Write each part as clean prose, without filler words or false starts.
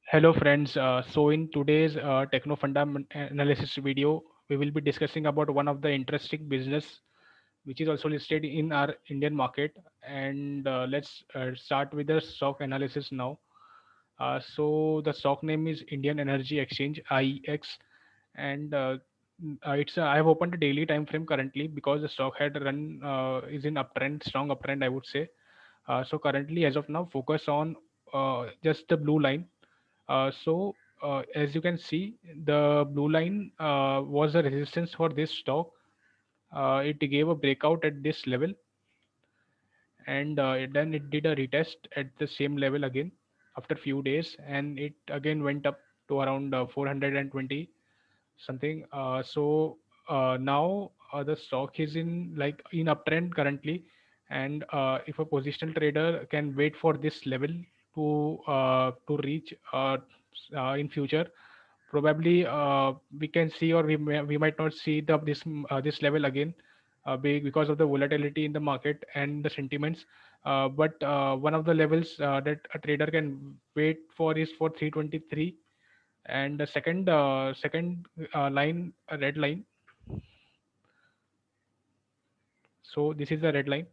Hello friends. So in today's Techno Analysis video, we will be discussing about one of the interesting business which is also listed in our Indian market. And let's start with the stock analysis now. So the stock name is Indian Energy Exchange (IEX), and I have opened a daily time frame currently because the stock had run is in uptrend, strong uptrend, I would say. So currently, as of now, focus on just the blue line. As you can see, the blue line was the resistance for this stock. It gave a breakout at this level, and then it did a retest at the same level again after few days, and it again went up to around 420 something. Now the stock is in like in uptrend currently, and if a positional trader can wait for this level to reach in future, probably we can see, or we might not see this level again, because of the volatility in the market and the sentiments. But one of the levels that a trader can wait for is for 323, and the second line, a red line. So this is the red line.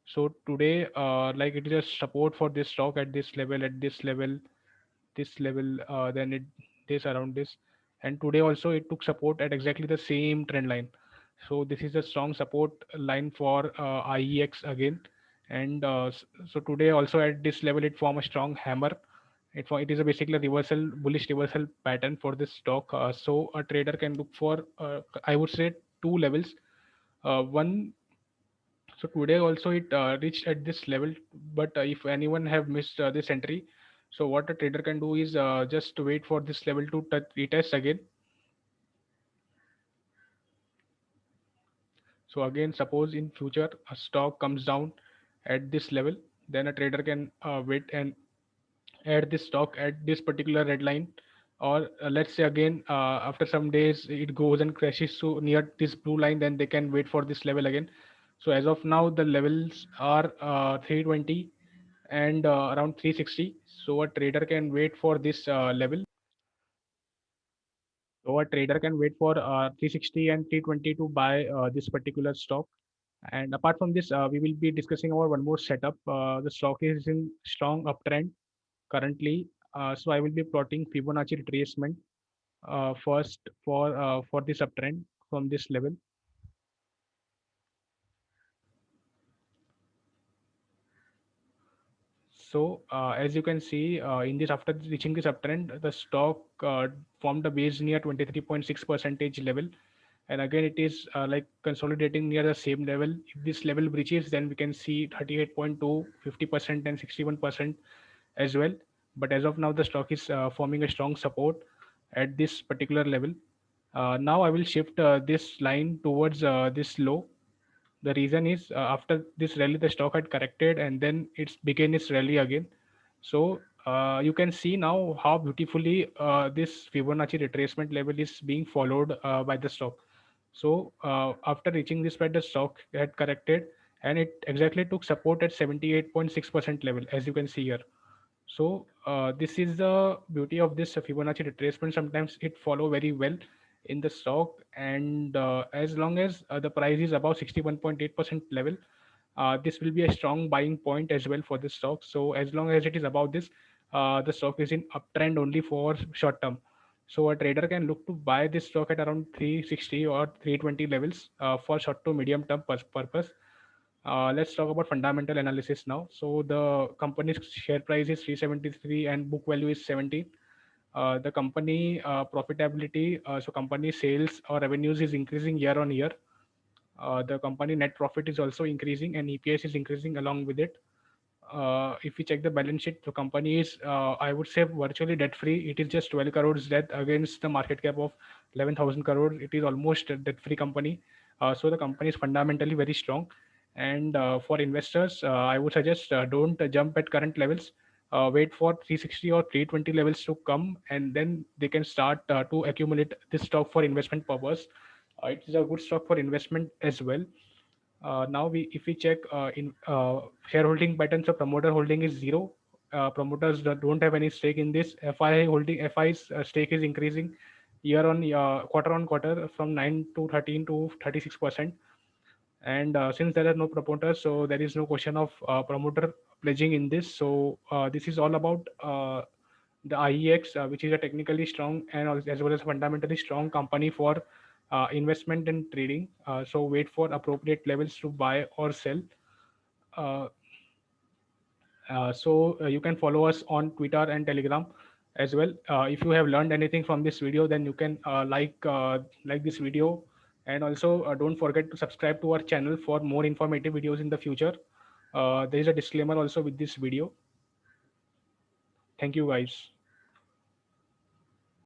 So today, like it is a support for this stock at this level, this level, then it this around this, and today also it took support at exactly the same trend line. So this is a strong support line for IEX again. And so today also at this level it form a strong hammer. It is a basically a reversal, bullish reversal pattern for this stock. So a trader can look for, I would say, two levels. One, so today also it reached at this level, but if anyone have missed this entry, so what a trader can do is just wait for this level to retest again. So again, suppose in future a stock comes down at this level, then a trader can wait and add this stock at this particular red line. Or let's say again, after some days it goes and crashes to near this blue line, then they can wait for this level again. So as of now the levels are 320 and around 360. So a trader can wait for this level. So a trader can wait for 360 and 320 to buy this particular stock. And apart from this, we will be discussing about one more setup. The stock is in strong uptrend currently. So I will be plotting Fibonacci retracement first for this uptrend from this level. So as you can see, in this, after reaching this uptrend, the stock formed a base near 23.6 percentage level, and again it is like consolidating near the same level. If this level breaches, then we can see 38.2, 50%, and 61% as well. But as of now, the stock is forming a strong support at this particular level. Now I will shift this line towards this low. The reason is, after this rally the stock had corrected and then it's began its rally again. So you can see now how beautifully this Fibonacci retracement level is being followed by the stock. So after reaching this point, the stock had corrected and it exactly took support at 78.6% level, as you can see here. So this is the beauty of this Fibonacci retracement. Sometimes it follow very well in the stock, and as long as the price is above 61.8% level, this will be a strong buying point as well for this stock. So as long as it is above this, the stock is in uptrend only for short term. So a trader can look to buy this stock at around 360 or 320 levels for short to medium term purpose. Let's talk about fundamental analysis now. So the company's share price is 373 and book value is 17. The company profitability, so company sales or revenues is increasing year on year. The company net profit is also increasing and EPS is increasing along with it. If we check the balance sheet, the company is, I would say, virtually debt free. It is just 12 crores debt against the market cap of 11,000 crores. It is almost a debt free company. So the company is fundamentally very strong. And for investors, I would suggest, don't jump at current levels. Wait for 360 or 320 levels to come, and then they can start to accumulate this stock for investment purpose. It is a good stock for investment as well. Now we if we check in shareholding patterns, so promoter holding is zero promoters that don't have any stake in this. FI's stake is increasing year on quarter on quarter from 9 to 13 to 36%. And since there are no promoters, so there is no question of promoter pledging in this. So this is all about the IEX, which is a technically strong and as well as fundamentally strong company for investment and trading. So wait for appropriate levels to buy or sell. Uh, so you can follow us on Twitter and Telegram as well. If you have learned anything from this video, then you can like this video, and also don't forget to subscribe to our channel for more informative videos in the future. There is a disclaimer also with this video. Thank you, guys.